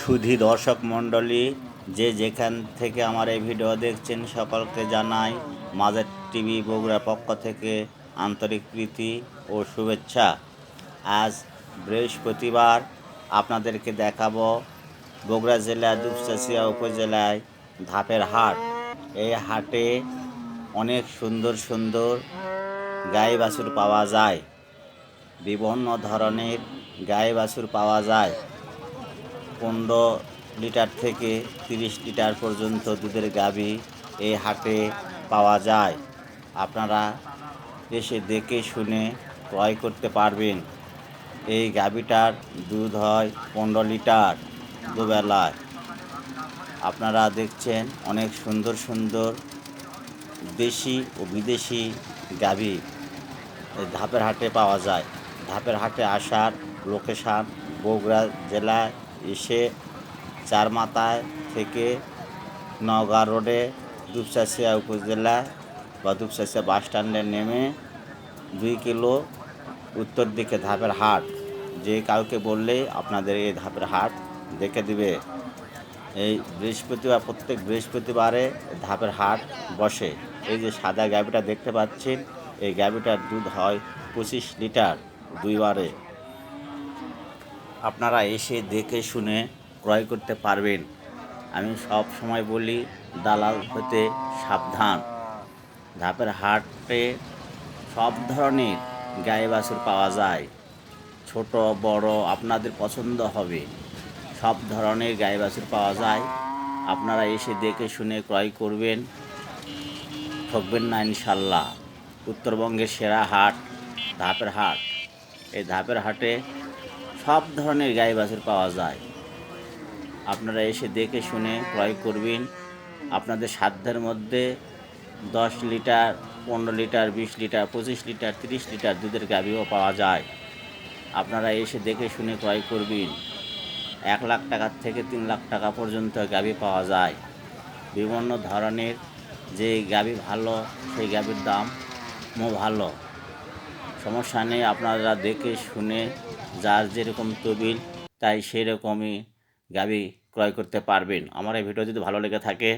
সুধী দর্শক মণ্ডলী, যে যেখান থেকে আমার এই ভিডিও দেখছেন সকলকে জানাই মাদার টিভি বগুড়ার পক্ষ থেকে আন্তরিক প্রীতি ও শুভেচ্ছা। আজ বৃহস্পতিবার আপনাদেরকে দেখাবো বগুড়া জেলার দুপচাঁচিয়া উপজেলায় ধাপের হাট। এই হাটে অনেক সুন্দর সুন্দর গাই বাছুর পাওয়া যায়, বিভিন্ন ধরনের গাই বাছুর পাওয়া যায়। 15 লিটার থেকে 30 লিটার পর্যন্ত দুধের গাভী এই হাটে পাওয়া যায়। আপনারা এসে দেখে শুনে ক্রয় করতে পারবেন। এই গাভীটার দুধ হয় 15 লিটার দুবেলায়। আপনারা দেখছেন অনেক সুন্দর সুন্দর দেশি ও বিদেশি গাভী এই ধাপের হাটে পাওয়া যায়। ধাপের হাটে আসার লোকেশান বগুড়া জেলায় এসে চারমাথায় থেকে নওগাঁ রোডে দুপচাঁচিয়া উপজেলা বা দুপচাঁচিয়া বাস স্ট্যান্ডে নেমে 2 কিলো উত্তর দিকে ধাপের হাট। যে কাউকে বললেই আপনাদের এই ধাপের হাট দেখে দিবে। এই বৃহস্পতিবার, প্রত্যেক বৃহস্পতিবারে ধাপের হাট বসে। এই যে সাদা গাভীটা দেখতে পাচ্ছেন, এই গাভীটার দুধ হয় 25 লিটার দুইবারে। আপনারা এসে দেখে শুনে ক্রয় করতে পারবেন। আমি সব সময় বলি, দালাল হতে সাবধান। ধাপের হাটে সব ধরনের গাই বাছুর পাওয়া যায়, ছোট বড় আপনাদের পছন্দ হবে। সব ধরনের গাই বাছুর পাওয়া যায়। আপনারা এসে দেখে শুনে ক্রয় করবেন, ঠকবেন না ইনশাল্লাহ। উত্তরবঙ্গের সেরা হাট ধাপের হাট। এই ধাপের হাটে সব ধরনের গাই বাছুর পাওয়া যায়। আপনারা এসে দেখে শুনে ক্রয় করবেন। আপনাদের সাধ্যের মধ্যে 10 litre, 15 litre, 20 litre, 25 litre, 30 litre দুধের গাভীও পাওয়া যায়। আপনারা এসে দেখে শুনে ক্রয় করবেন। 1 লাখ টাকার থেকে 3 লাখ টাকা পর্যন্ত গাভী পাওয়া যায়। বিভিন্ন ধরনের যে গাভী ভালো, সেই গাভীর দামও ভালো। সমস্যা নেই, আপনারা দেখে শুনে যার যেরকম তবিল তাই সেই রকমই গাভী ক্রয় করতে পারবেন। আমার এই ভিডিও যদি ভালো লেগে থাকে